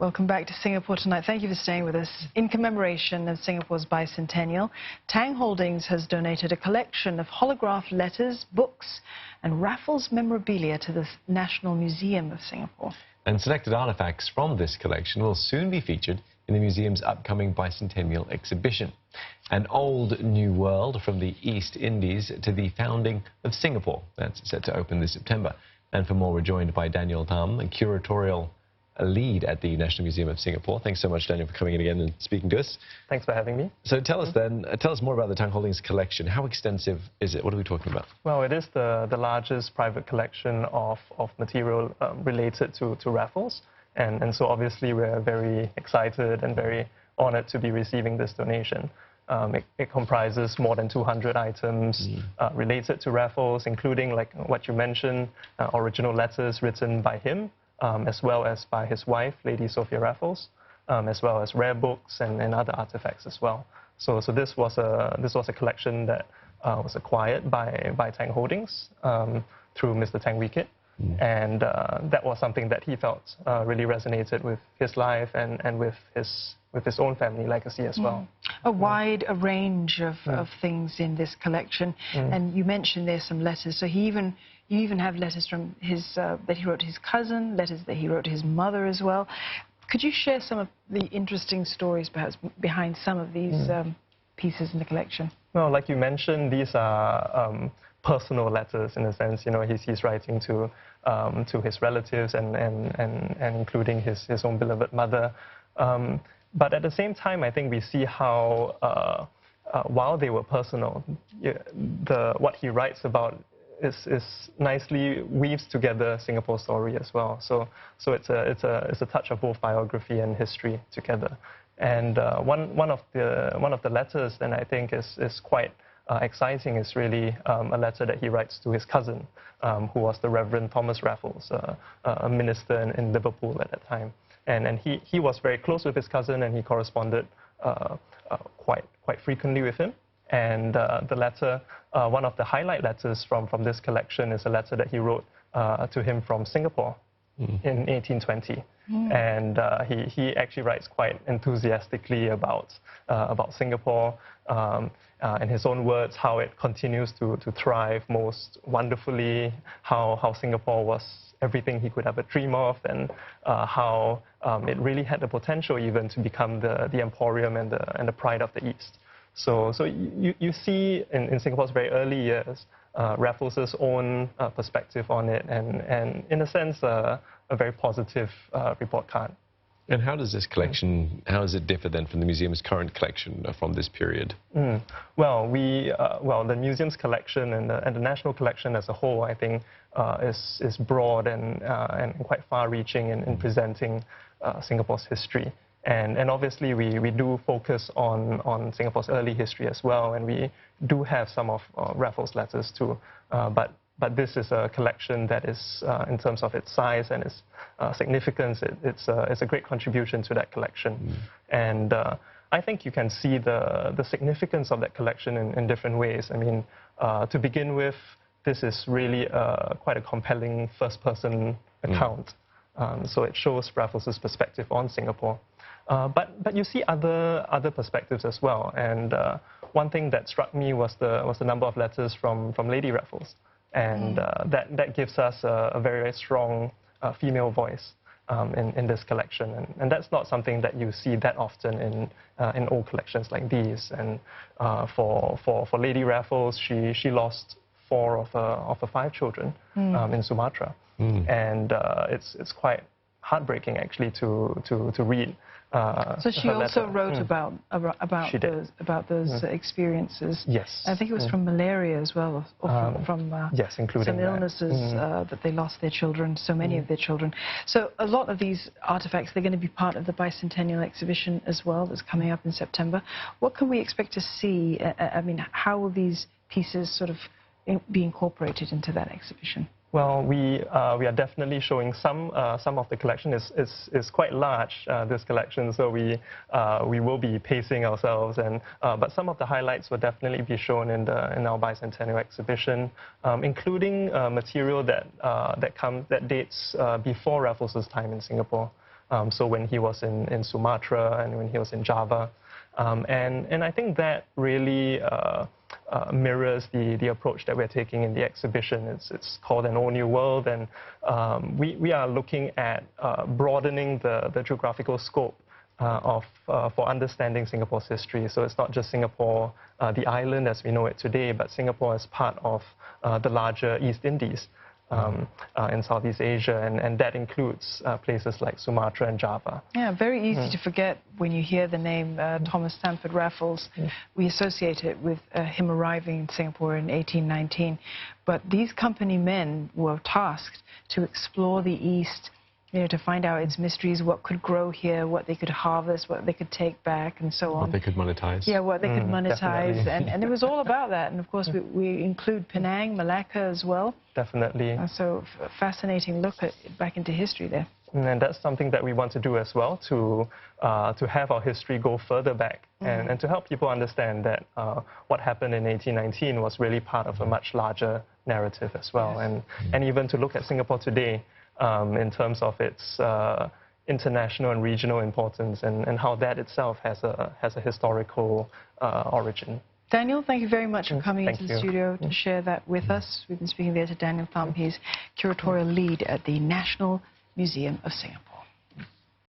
Welcome back to Singapore tonight. Thank you for staying with us. In commemoration of Singapore's bicentennial, Tang Holdings has donated a collection of holograph letters, books and Raffles memorabilia to the National Museum of Singapore. And selected artifacts from this collection will soon be featured in the museum's upcoming bicentennial exhibition. An old new world from the East Indies to the founding of Singapore. That's set to open this September. And for more, we're joined by Daniel Tam, a curatorial lead at the National Museum of Singapore. Thanks so much, Daniel, for coming in again and speaking to us. Thanks for having me. So tell us then, tell us more about the Tang Holdings collection. How extensive is it? What are we talking about? Well, it is the largest private collection of material related to Raffles. And so obviously we're very excited and very honored to be receiving this donation. It comprises more than 200 items related to Raffles, including, like what you mentioned, original letters written by him, as well as by his wife, Lady Sophia Raffles, as well as rare books and other artifacts as well. So this was a collection that was acquired by Tang Holdings through Mr. Tang Wee-kit. And that was something that he felt really resonated with his life and with his own family legacy as well. A wide range of things in this collection. And you mentioned there's some letters. So you even have letters from his that he wrote to his cousin, letters that he wrote to his mother as well. Could you share some of the interesting stories perhaps behind some of these pieces in the collection? Well, like you mentioned, these are personal letters in a sense. You know, he's writing to his relatives and including his own beloved mother. But at the same time, I think we see how while they were personal, what he writes about is nicely weaves together Singapore's story as well. So it's a touch of both biography and history together. And one of the letters that I think is quite exciting is really a letter that he writes to his cousin, who was the Reverend Thomas Raffles, a minister in Liverpool at that time. And he was very close with his cousin, and he corresponded quite frequently with him. And the letter, one of the highlight letters from this collection is a letter that he wrote to him from Singapore in 1820. And he actually writes quite enthusiastically about Singapore, in his own words, how it continues to thrive most wonderfully, how Singapore was everything he could ever dream of, and how it really had the potential even to become the emporium and the pride of the East. So you see in Singapore's very early years, Raffles' own perspective on it, and in a sense, a very positive report card. And how does this collection, how does it differ then from the museum's current collection from this period? Well, the museum's collection and the national collection as a whole, I think, is broad and quite far-reaching in presenting Singapore's history. And obviously, we do focus on Singapore's early history as well, and we do have some of Raffles' letters too. But this is a collection that is, in terms of its size and its significance, it's a great contribution to that collection. And I think you can see the significance of that collection in different ways. I mean, to begin with, this is really quite a compelling first-person account. So it shows Raffles' perspective on Singapore. But you see other perspectives as well. And one thing that struck me was the number of letters from Lady Raffles. And that gives us a very, very strong female voice in this collection. And that's not something that you see that often in old collections like these. And for Lady Raffles, she lost 4 of her 5 children in Sumatra. And it's quite heartbreaking actually to read. So she also wrote about those experiences. Yes. I think it was from malaria as well, or from yes, including some illnesses that they lost their children, so many of their children. So a lot of these artifacts, they're going to be part of the bicentennial exhibition as well, that's coming up in September. What can we expect to see? I mean, how will these pieces sort of be incorporated into that exhibition? Well, we are definitely showing some of the collection. Is quite large, this collection, so we will be pacing ourselves. But some of the highlights will definitely be shown in our bicentennial exhibition, including material that dates before Raffles' time in Singapore. So when he was in Sumatra and when he was in Java. And I think that really mirrors the approach that we're taking in the exhibition. It's called An Old New World, and we are looking at broadening the geographical scope for understanding Singapore's history. So it's not just Singapore, the island as we know it today, but Singapore as part of the larger East Indies in Southeast Asia, and that includes places like Sumatra and Java. Yeah, very easy to forget when you hear the name Thomas Stamford Raffles. We associate it with him arriving in Singapore in 1819. But these company men were tasked to explore the East, you know, to find out its mysteries, what could grow here, what they could harvest, what they could take back, and so on. What they could monetize. Yeah, what they could monetize, and it was all about that. And of course, we include Penang, Malacca as well. Definitely. So a fascinating look back into history there. And that's something that we want to do as well, to have our history go further back and to help people understand that what happened in 1819 was really part of a much larger narrative as well. Yes. And even to look at Singapore today in terms of its international and regional importance, and how that itself has a historical origin. Daniel, thank you very much for coming into the studio to share that with us. We've been speaking there to Daniel Thum. He's curatorial lead at the National Museum of Singapore.